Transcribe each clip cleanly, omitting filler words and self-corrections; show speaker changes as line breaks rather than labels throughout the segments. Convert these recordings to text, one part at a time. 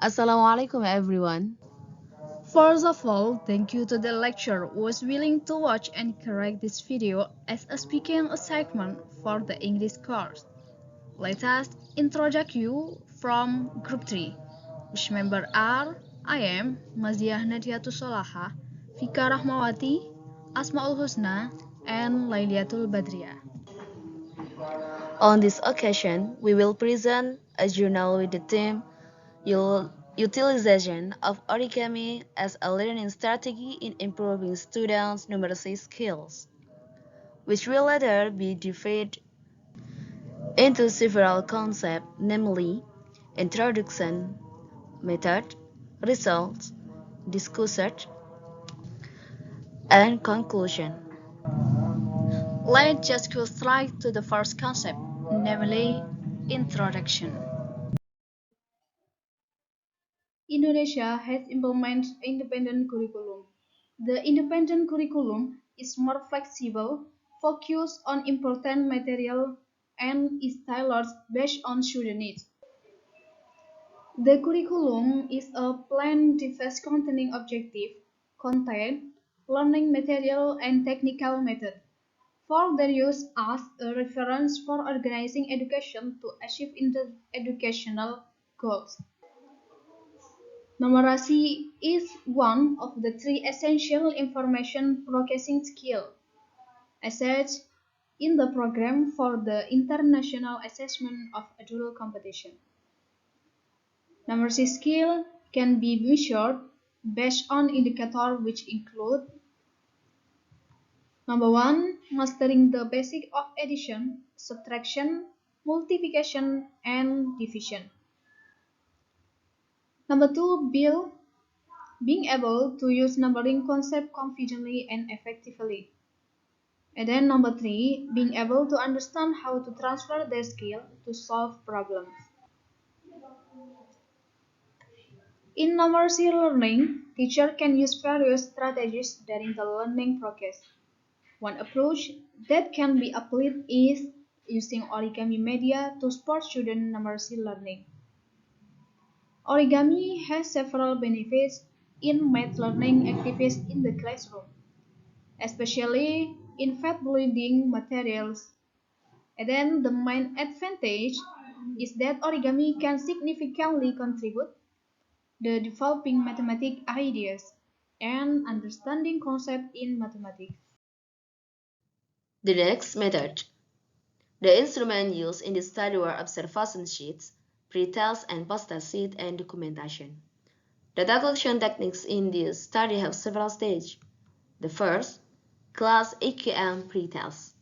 Assalamualaikum everyone.
First of all, thank you to the lecturer who was willing to watch and correct this video as a speaking assignment for the English course. Let us introduce you from Group 3, which member are I am Maziah Nadiatul Solaha, Fika Rahmawati, Asmaul Husna, and Lailiatul Badriah.
On this occasion, we will present a journal with the theme Utilization of Origami as a Learning Strategy in Improving Students' Numeracy Skills, which will later be divided into several concepts, namely introduction, method, results, discussion, and conclusion.
Let's just go straight to the first concept, namely introduction. Indonesia has implemented independent curriculum. The independent curriculum is more flexible, focused on important material, and is tailored based on student needs. The curriculum is a planned device containing objective, content, learning material, and technical method for their use as a reference for organizing education to achieve educational goals. Numeracy is one of the three essential information processing skills. As such, in the program for the International Assessment of Adult Competition. Numeracy skill can be measured based on indicators which include number 1, mastering the basic of addition, subtraction, multiplication, and division. Number 2, being able to use numbering concept confidently and effectively. And then number 3, being able to understand how to transfer their skill to solve problems. In numeracy learning, teacher can use various strategies during the learning process. One approach that can be applied is using origami media to support student numeracy learning. Origami has several benefits in math learning activities in the classroom, especially in fact-building materials. And then the main advantage is that origami can significantly contribute the developing mathematical ideas and understanding concepts in mathematics.
The next method. The instrument used in the study were observation sheets, pre-test and post-test sheet, and documentation. Data collection techniques in this study have several stages. The first, class EQM pre-test.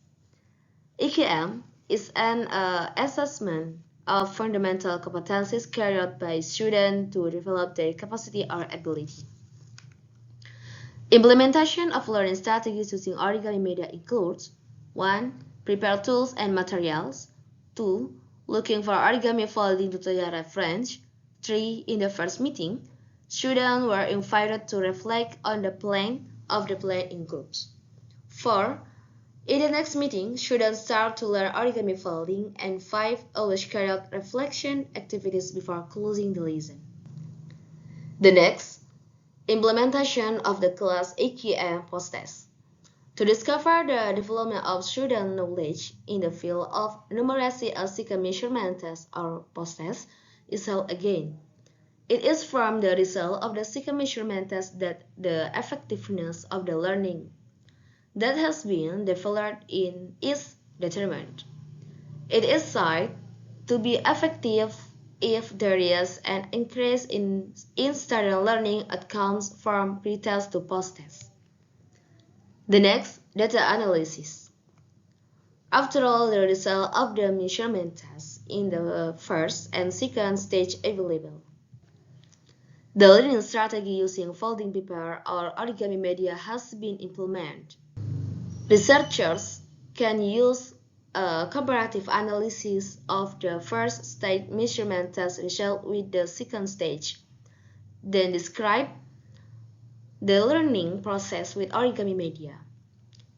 EQM is an assessment of fundamental competencies carried out by students to develop their capacity or ability. Implementation of learning strategies using origami media includes 1. Prepare tools and materials. 2. Looking for origami folding tutorial reference. 3. In the first meeting, students were invited to reflect on the plan of the plan in groups. 4. In the next meeting, students start to learn origami folding. And 5. Always carry out reflection activities before closing the lesson. The next, implementation of the class EQM post-test. To discover the development of student knowledge in the field of numeracy, a second measurement test or post-test is held again. It is from the result of the second measurement test that the effectiveness of the learning that has been developed is determined. It is said to be effective if there is an increase in student learning outcomes from pre-test to post-test. The next, data analysis. After all the result of the measurement test in the first and second stage available, the learning strategy using folding paper or origami media has been implemented. Researchers can use a comparative analysis of the first stage measurement test result with the second stage, then describe the learning process with origami media.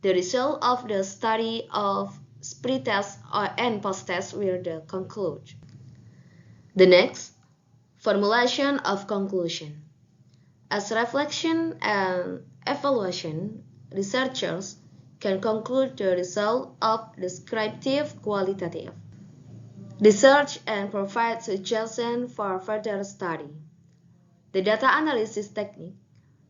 The result of the study of pre-test and post-test will the conclude. The next, formulation of conclusion. As reflection and evaluation, researchers can conclude the result of descriptive qualitative research and provide suggestions for further study. The data analysis technique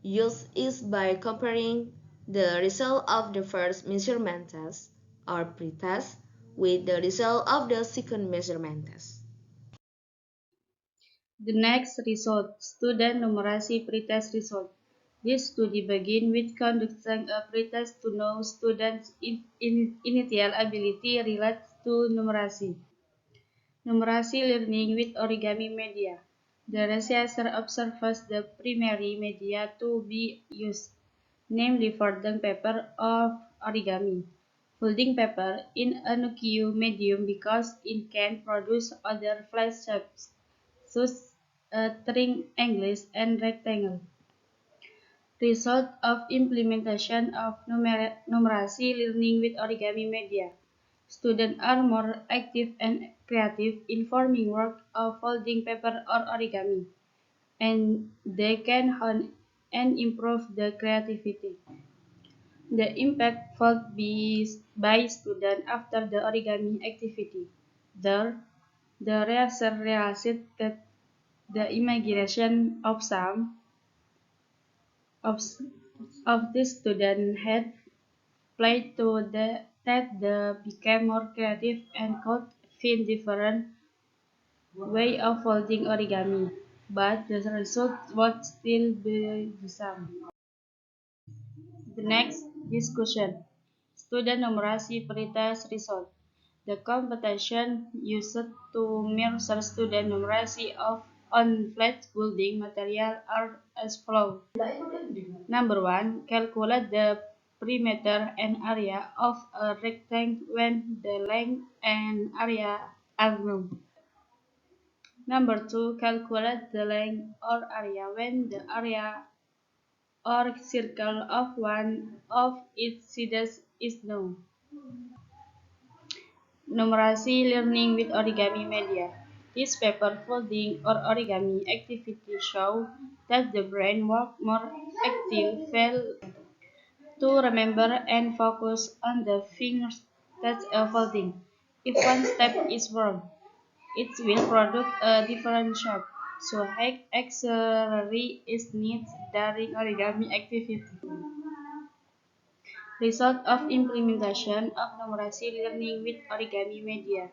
used is by comparing the result of the first measurement test or pre-test with the result of the second measurement test.
The next result, student numeracy pretest result. This study begins with conducting a pretest to know students' initial ability related to numeracy. Numeracy learning with origami media. The researcher observes the primary media to be used, namely folding paper of origami. Folding paper in a nucleo medium because it can produce other flat shapes, such as triangle and rectangle. Result of implementation of numeracy learning with origami media. Students are more active and creative in forming work of folding paper or origami, and they can hone and improve the creativity. The impact felt by students after the origami activity. There, the researcher realized that the imagination of some of, of the students had played to that they became more creative and could find different way of folding origami, but the result would still be the same. The next discussion. Student numeracy pretest result. The competition used to measure student numeracy on flat building material are as follows. Number 1. Calculate the perimeter and area of a rectangle when the length and area are known. Number 2. Calculate the length or area when the area or circle of one of its sides is known. Numeracy learning with origami media. This paper folding or origami activity show that the brain works more actively to remember and focus on the fingers that are folding. If one step is wrong, it will produce a different shape. So accessory is needed during origami activity. Result of implementation of numeracy learning with origami media.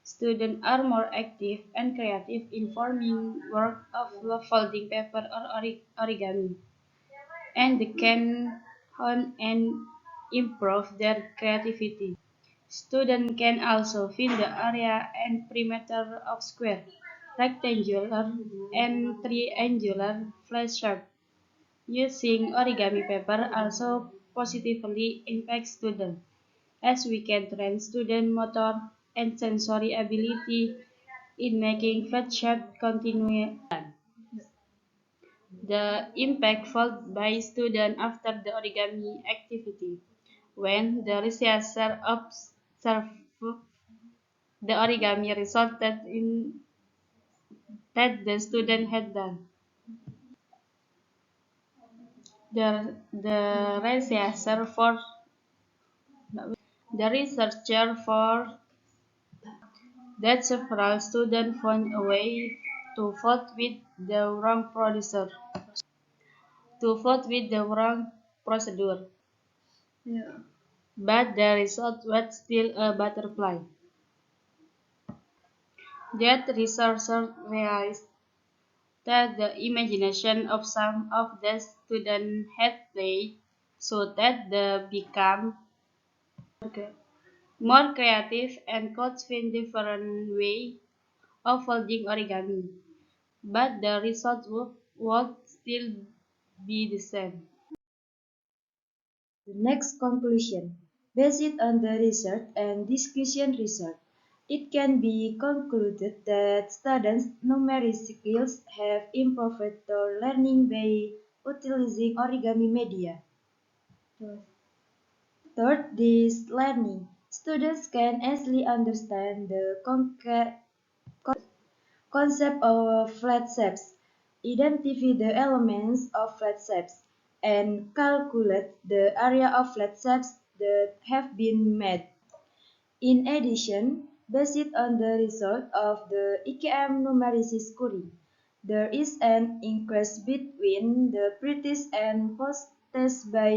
Students are more active and creative in forming work of folding paper or origami, and they can hone and improve their creativity. Students can also find the area and perimeter of square, rectangular, and triangular flat shape. Using origami paper also positively impacts students, as we can train student motor and sensory ability in making flat shape continue. The impact felt by students after the origami activity. When the researcher observed the origami resulted in that the student had done. The researcher for the researcher for that several students found a way to vote with the wrong producer to vote with the wrong procedure. Yeah. But the result was still a butterfly. That researcher realized that the imagination of some of the students had played so that they became more creative and could find different ways of folding origami. But the result would still be the same.
The next conclusion. Based on the research and discussion result, it can be concluded that students' numeric skills have improved their learning by utilizing origami media. Third is learning. Students can easily understand the concept of flat shapes, identify the elements of flat shapes, and calculate the area of flat shapes that have been made. In addition, based on the result of the EKM numericis query, there is an increase between the pre-test and post-test by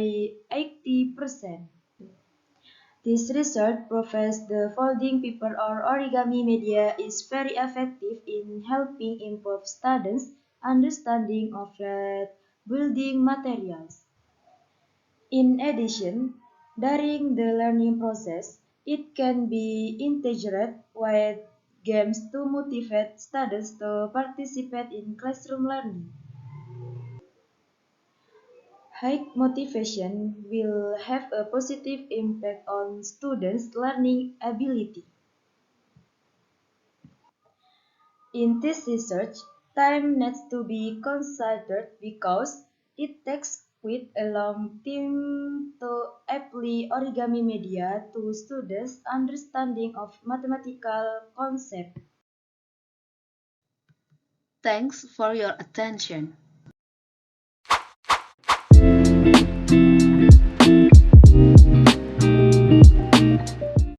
80%. This research proves the folding paper or origami media is very effective in helping improve students' understanding of flat building materials. In addition, during the learning process, it can be integrated with games to motivate students to participate in classroom learning. High motivation will have a positive impact on students' learning ability. In this research, time needs to be considered because it takes quite a long time to apply origami media to students' understanding of mathematical concepts.
Thanks for your attention.